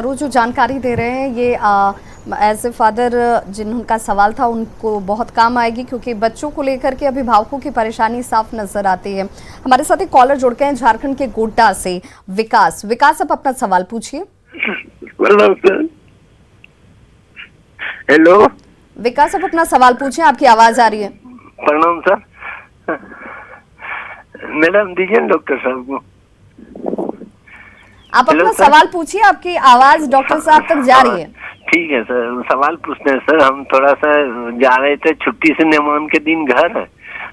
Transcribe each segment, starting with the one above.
वो जो जानकारी दे रहे हैं ये एज ए फादर जिनका सवाल था उनको बहुत काम आएगी, क्योंकि बच्चों को लेकर के अभिभावकों की परेशानी साफ नजर आती है। हमारे साथ एक कॉलर जुड़ गए हैं झारखंड के गोड्डा से, विकास आप अपना सवाल पूछिए। हेलो विकास, आप अपना सवाल पूछिए, आपकी आवाज आ रही है। प्रणाम सर। मैडम दीजिए डॉक्टर साहब को। आप अपना सवाल पूछिए, आपकी आवाज डॉक्टर साहब तक जा रही है। ठीक है सर, सवाल पूछते हैं सर। हम थोड़ा सा जा रहे थे छुट्टी से मेहमान के दिन घर,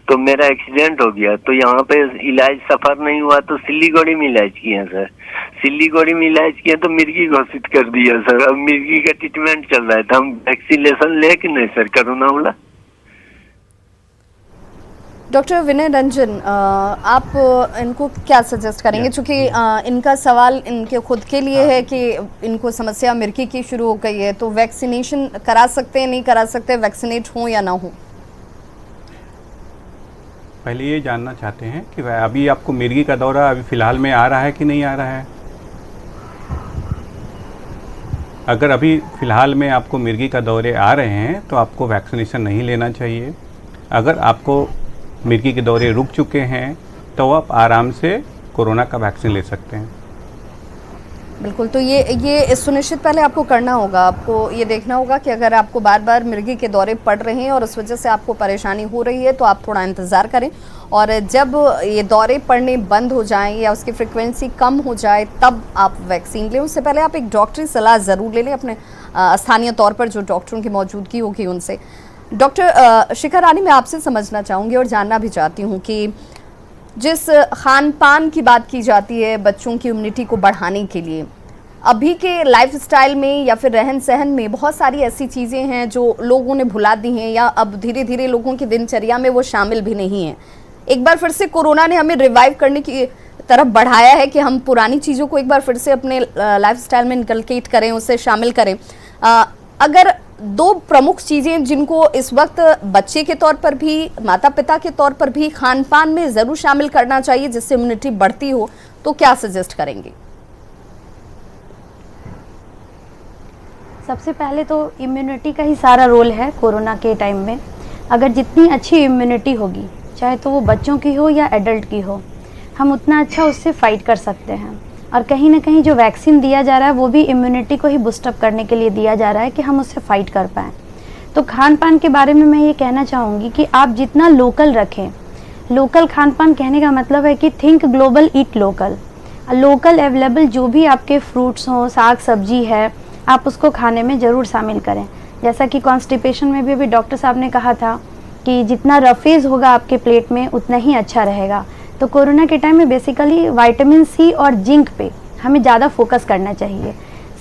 तो मेरा एक्सीडेंट हो गया, तो यहाँ पे इलाज सफर नहीं हुआ, तो सिल्लीगुड़ी में इलाज किया सर। सिल्लीगुड़ी में इलाज किया तो मिर्गी घोषित कर दिया सर। अब मिर्गी का ट्रीटमेंट चल रहा है, तो हम वैक्सीनेशन ले कि नहीं सर, कोरोना वाला। डॉक्टर विनय रंजन, आप इनको क्या सजेस्ट करेंगे, क्योंकि इनका सवाल इनके खुद के लिए है कि इनको समस्या मिर्गी की शुरू हो गई है, तो वैक्सीनेशन करा सकते हैं नहीं करा सकते, वैक्सीनेट हो या ना हो? पहले ये जानना चाहते हैं कि अभी आपको मिर्गी का दौरा अभी फ़िलहाल में आ रहा है कि नहीं आ रहा है? अगर अभी फ़िलहाल में आपको मिर्गी का दौरे आ रहे हैं तो आपको वैक्सीनेशन नहीं लेना चाहिए। अगर आपको मिर्गी के दौरे रुक चुके हैं तो आप आराम से कोरोना का वैक्सीन ले सकते हैं। बिल्कुल, तो ये सुनिश्चित पहले आपको करना होगा, आपको ये देखना होगा कि अगर आपको बार बार मिर्गी के दौरे पड़ रहे हैं और उस वजह से आपको परेशानी हो रही है तो आप थोड़ा इंतज़ार करें, और जब ये दौरे पड़ने बंद हो जाएं या उसकी फ्रिक्वेंसी कम हो जाए तब आप वैक्सीन लें। उससे पहले आप एक डॉक्टरी सलाह ज़रूर ले लें अपने स्थानीय तौर पर जो डॉक्टरों की मौजूदगी होगी उनसे। डॉक्टर शिखा रानी, मैं आपसे समझना चाहूँगी और जानना भी चाहती हूँ कि जिस खान पान की बात की जाती है बच्चों की इम्यूनिटी को बढ़ाने के लिए, अभी के लाइफस्टाइल में या फिर रहन सहन में बहुत सारी ऐसी चीज़ें हैं जो लोगों ने भुला दी हैं या अब धीरे धीरे लोगों की दिनचर्या में वो शामिल भी नहीं है। एक बार फिर से कोरोना ने हमें रिवाइव करने की तरफ बढ़ाया है कि हम पुरानी चीज़ों को एक बार फिर से अपने लाइफस्टाइल में इनकलकेट करें, उसे शामिल करें। अगर दो प्रमुख चीज़ें जिनको इस वक्त बच्चे के तौर पर भी माता पिता के तौर पर भी खान पान में ज़रूर शामिल करना चाहिए जिससे इम्यूनिटी बढ़ती हो, तो क्या सजेस्ट करेंगे? सबसे पहले तो इम्यूनिटी का ही सारा रोल है कोरोना के टाइम में। अगर जितनी अच्छी इम्यूनिटी होगी, चाहे तो वो बच्चों की हो या एडल्ट की हो, हम उतना अच्छा उससे फाइट कर सकते हैं। और कहीं ना कहीं जो वैक्सीन दिया जा रहा है वो भी इम्यूनिटी को ही बूस्टअप करने के लिए दिया जा रहा है कि हम उससे फाइट कर पाएँ। तो खान पान के बारे में मैं ये कहना चाहूँगी कि आप जितना लोकल रखें, लोकल खान पान कहने का मतलब है कि think global eat local. Local available जो भी आपके फ्रूट्स हों, साग सब्जी है, आप उसको खाने में ज़रूर शामिल करें। जैसा कि कॉन्स्टिपेशन में भी अभी डॉक्टर साहब ने कहा था कि जितना रफेज होगा आपके प्लेट में उतना ही अच्छा रहेगा। तो कोरोना के टाइम में बेसिकली विटामिन सी और जिंक पे हमें ज़्यादा फोकस करना चाहिए।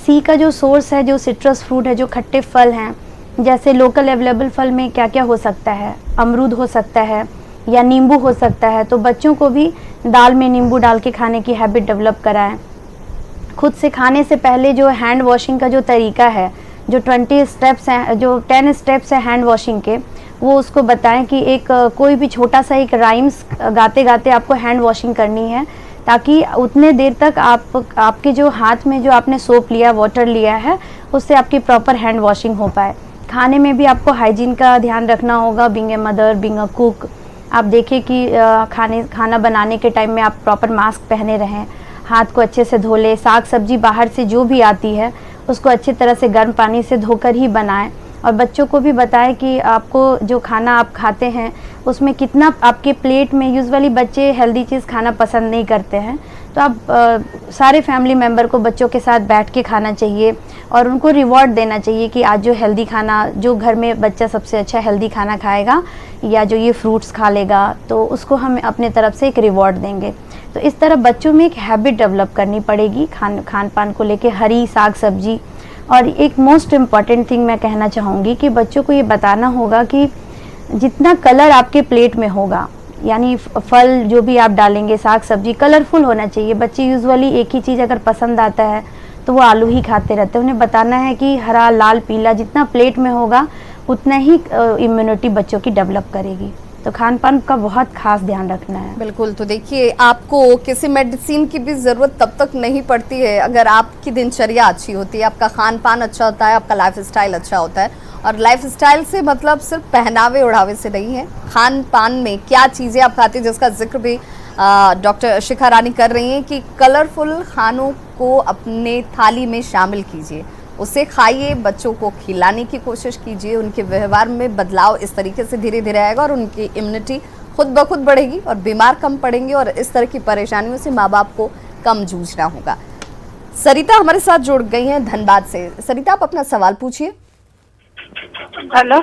सी का जो सोर्स है, जो सिट्रस फ्रूट है, जो खट्टे फल हैं, जैसे लोकल अवेलेबल फल में क्या क्या हो सकता है, अमरूद हो सकता है या नींबू हो सकता है। तो बच्चों को भी दाल में नींबू डाल के खाने की हैबिट डेवलप कराएं। खुद से खाने से पहले जो हैंड वॉशिंग का जो तरीका है, जो 20 स्टेप्स हैं, जो 10 स्टेप्स हैं हैंड वॉशिंग के, वो उसको बताएं कि एक कोई भी छोटा सा एक राइम्स गाते गाते आपको हैंड वॉशिंग करनी है, ताकि उतने देर तक आपके जो हाथ में जो आपने सोप लिया, वाटर लिया है, उससे आपकी प्रॉपर हैंड वॉशिंग हो पाए। खाने में भी आपको हाइजीन का ध्यान रखना होगा। Being a mother, being a cook, आप देखिए कि खाना बनाने के टाइम में आप प्रॉपर मास्क पहने रहें, हाथ को अच्छे से धो लें। साग सब्जी बाहर से जो भी आती है उसको अच्छी तरह से गर्म पानी से धोकर ही बनाएं। और बच्चों को भी बताएं कि आपको जो खाना आप खाते हैं उसमें कितना आपके प्लेट में, यूजुअली बच्चे हेल्दी चीज़ खाना पसंद नहीं करते हैं, तो आप सारे फैमिली मेम्बर को बच्चों के साथ बैठ के खाना चाहिए और उनको रिवॉर्ड देना चाहिए कि आज जो हेल्दी खाना, जो घर में बच्चा सबसे अच्छा हेल्दी खाना खाएगा या जो ये फ्रूट्स खा लेगा, तो उसको हम अपने तरफ से एक रिवॉर्ड देंगे। तो इस तरह बच्चों में एक हैबिट डेवलप करनी पड़ेगी खान पान को लेके, हरी साग सब्जी। और एक मोस्ट इम्पॉर्टेंट थिंग मैं कहना चाहूँगी कि बच्चों को ये बताना होगा कि जितना कलर आपके प्लेट में होगा, यानी फल जो भी आप डालेंगे, साग सब्जी कलरफुल होना चाहिए। बच्चे यूजुअली एक ही चीज़ अगर पसंद आता है तो वो आलू ही खाते रहते हैं। उन्हें बताना है कि हरा, लाल, पीला जितना प्लेट में होगा उतना ही इम्यूनिटी बच्चों की डेवलप करेगी। तो खान पान का बहुत खास ध्यान रखना है। बिल्कुल। तो देखिए, आपको किसी मेडिसिन की भी ज़रूरत तब तक नहीं पड़ती है अगर आपकी दिनचर्या अच्छी होती है, आपका खान पान अच्छा होता है, आपका लाइफ स्टाइल अच्छा होता है। और लाइफ स्टाइल से मतलब सिर्फ पहनावे ओढ़ावे से नहीं है, खान पान में क्या चीज़ें आप खाते हैं, जिसका जिक्र भी डॉक्टर शिखा रानी कर रही हैं कि कलरफुल खानों को अपने थाली में शामिल कीजिए, उसे खाइए, बच्चों को खिलाने की कोशिश कीजिए, उनके व्यवहार में बदलाव इस तरीके से धीरे धीरे आएगा और उनकी इम्यूनिटी खुद ब खुद बढ़ेगी और बीमार कम पड़ेंगे और इस तरह की परेशानियों से माँ बाप को कम जूझना होगा। सरिता हमारे साथ जुड़ गई हैं धनबाद से। सरिता, आप अपना सवाल पूछिए। हेलो,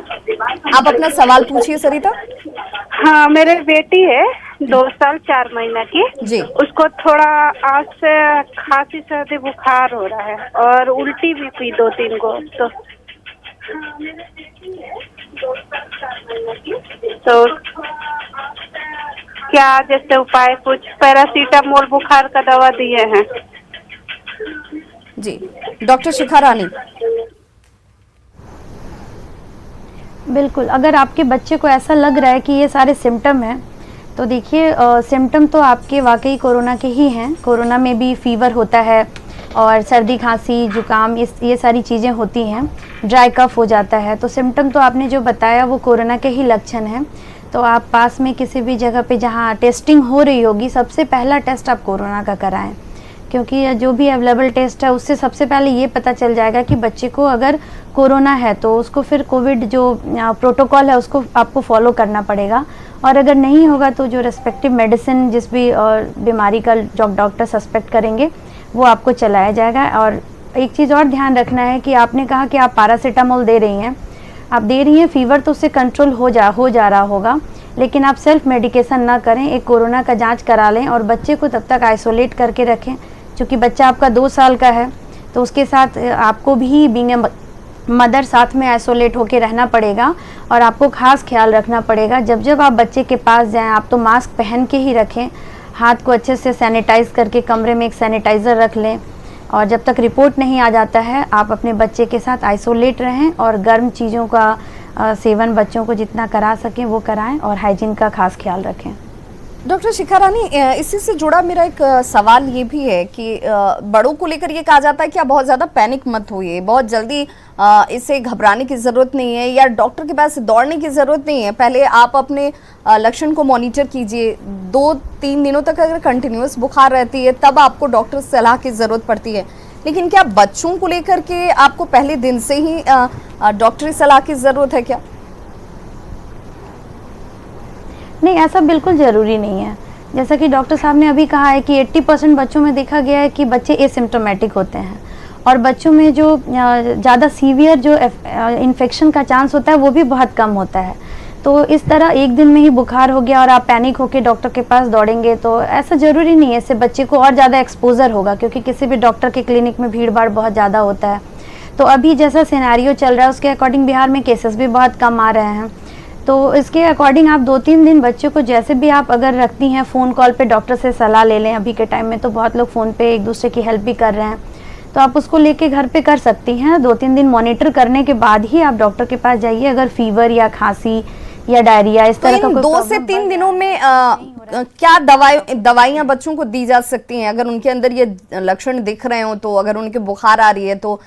आप अपना सवाल पूछिए सरिता। हाँ, मेरे बेटी है 2 साल 4 महीना की जी। उसको थोड़ा आज से खांसी सर्दी बुखार हो रहा है और उल्टी भी हुई 2-3 को। तो क्या जैसे उपाय, कुछ पैरासीटामोल बुखार का दवा दिए हैं। जी, डॉक्टर शिखा रानी। बिल्कुल, अगर आपके बच्चे को ऐसा लग रहा है कि ये सारे सिम्टम हैं, तो देखिए सिम्टम तो आपके वाकई कोरोना के ही हैं। कोरोना में भी फीवर होता है और सर्दी खांसी जुकाम ये सारी चीज़ें होती हैं, ड्राई कफ हो जाता है। तो सिम्टम तो आपने जो बताया वो कोरोना के ही लक्षण हैं। तो आप पास में किसी भी जगह पे जहाँ टेस्टिंग हो रही होगी, सबसे पहला टेस्ट आप कोरोना का कराएं, क्योंकि जो भी अवेलेबल टेस्ट है उससे सबसे पहले ये पता चल जाएगा कि बच्चे को अगर कोरोना है तो उसको फिर कोविड जो प्रोटोकॉल है उसको आपको फॉलो करना पड़ेगा। और अगर नहीं होगा तो जो रेस्पेक्टिव मेडिसिन जिस भी बीमारी का डॉक्टर सस्पेक्ट करेंगे वो आपको चलाया जाएगा। और एक चीज़ और ध्यान रखना है कि आपने कहा कि आप पैरासीटामोल दे रही हैं, आप दे रही हैं, फीवर तो उससे कंट्रोल हो जा रहा होगा, लेकिन आप सेल्फ मेडिकेशन ना करें, एक कोरोना का जांच करा लें और बच्चे को तब तक आइसोलेट करके रखें। क्योंकि बच्चा आपका 2 साल का है तो उसके साथ आपको भी बीइंग ए मदर साथ में आइसोलेट होके रहना पड़ेगा और आपको खास ख्याल रखना पड़ेगा। जब आप बच्चे के पास जाएं, आप तो मास्क पहन के ही रखें, हाथ को अच्छे से सैनिटाइज करके कमरे में एक सैनिटाइज़र रख लें और जब तक रिपोर्ट नहीं आ जाता है आप अपने बच्चे के साथ आइसोलेट रहें और गर्म चीज़ों का सेवन बच्चों को जितना करा सकें वो कराएं और हाइजीन का खास ख्याल रखें। डॉक्टर शिखा रानी, इसी से जुड़ा मेरा एक सवाल ये भी है कि बड़ों को लेकर ये कहा जाता है कि आप बहुत ज़्यादा पैनिक मत होइए, बहुत जल्दी इसे घबराने की ज़रूरत नहीं है या डॉक्टर के पास दौड़ने की ज़रूरत नहीं है। पहले आप अपने लक्षण को मॉनिटर कीजिए। 2-3 दिनों तक अगर कंटिन्यूस बुखार रहती है तब आपको डॉक्टर से सलाह की ज़रूरत पड़ती है, लेकिन क्या बच्चों को लेकर के आपको पहले दिन से ही डॉक्टरी सलाह की ज़रूरत है क्या? नहीं, ऐसा बिल्कुल ज़रूरी नहीं है। जैसा कि डॉक्टर साहब ने अभी कहा है कि 80% बच्चों में देखा गया है कि बच्चे एसिम्प्टोमेटिक होते हैं और बच्चों में जो ज़्यादा सीवियर जो इन्फेक्शन का चांस होता है वो भी बहुत कम होता है। तो इस तरह एक दिन में ही बुखार हो गया और आप पैनिक होकर डॉक्टर के पास दौड़ेंगे तो ऐसा ज़रूरी नहीं है। इससे बच्चे को और ज़्यादा एक्सपोजर होगा, क्योंकि किसी भी डॉक्टर के क्लिनिक में भीड़ भाड़ बहुत ज़्यादा होता है। तो अभी जैसा सिनेरियो चल रहा है उसके अकॉर्डिंग बिहार में केसेस भी बहुत कम आ रहे हैं, तो इसके अकॉर्डिंग आप 2-3 दिन बच्चों को जैसे भी आप अगर रखती हैं फ़ोन कॉल पे डॉक्टर से सलाह ले लें। अभी के टाइम में तो बहुत लोग फ़ोन पे एक दूसरे की हेल्प भी कर रहे हैं, तो आप उसको लेके घर पे कर सकती हैं। 2-3 दिन मॉनिटर करने के बाद ही आप डॉक्टर के पास जाइए। अगर फीवर या खांसी या डायरिया इस तरह का कोई 2 से 3 दिनों में क्या दवाइयाँ बच्चों को दी जा सकती हैं अगर उनके अंदर ये लक्षण दिख रहे हो? तो अगर उनके बुखार आ रही है तो